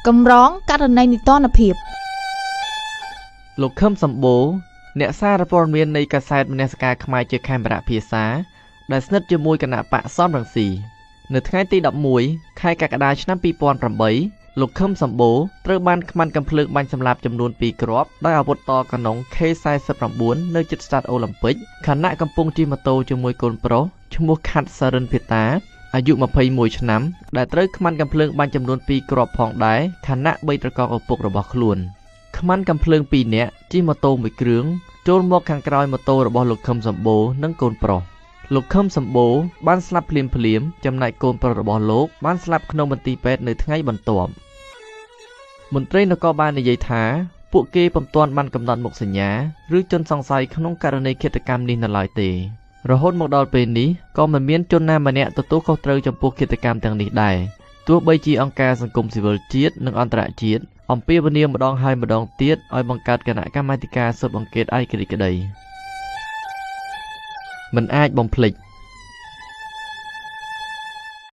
Cầm rón các lần này to là phiệp. Lục khâm sầm bố, nẹt xa rapor miềnในกษัตริย์มเนสกาขมายเจอแคมราพิษาได้สนิทจมวยกันหน้าปะซ้อมรังสีในថ្ងៃទី11ខែកក្កដាឆ្នាំ2008លោកខឹមសម្បូរត្រូវបានខ្មាន់កំភ្លើងបាញ់សម្លាប់ចំនួន2គ្រាប់ដោយអាវុធតកណុង K49 នៅជិតស្តាតអូឡ িম্প ិកខណៈកំពុងជិះម៉ូតូជាមួយកូនប្រុសឈ្មោះខាត់សារិនភេតាអាយុ21ឆ្នាំដែលត្រូវខ្មាន់កំភ្លើងបាញ់ចំនួន2គ្រាប់ផងដែរខណៈបីត្រកកឪពុករបស់ខ្លួនខ្មាន់កំភ្លើង2នាក់ជិះម៉ូតូមួយគ្រឿងចូលមកខាងក្រោយម៉ូតូរបស់លោកខឹមសម្បូរនិងកូនប្រុសលោកខឹមសម្បូរបានស្លាប់ភ្លាមចំណែកកូនប្រុសរបស់លោកបានស្លាប់ក្នុងមន្ទីរពេទ្យនៅថ្ងៃបន្ទាប់មន្ត្រីនគរបាលនិយាយថាពួកគេពុំទាន់បានកំណត់មុខសញ្ញាឬជនសង្ស័យក្នុងករណីឃាតកម្មនេះនៅឡើយទេរហូតមកដល់ពេលនេះក៏មិនមានជនណាម្នាក់ទទួលខុសត្រូវចំពោះឃាតកម្មទាំងនេះដែរទោះបីជាអង្គការសង្គមស៊ីវិលជាតិនិងអន្តរជាតិអំពាវនាវម្ដងហើយម្ដងទៀតឲ្យបង្កើតគណៈកម្មាធិការស៊ើបអង្កេតឯករាជ្យក្តីមិនអាចបំភ្លេច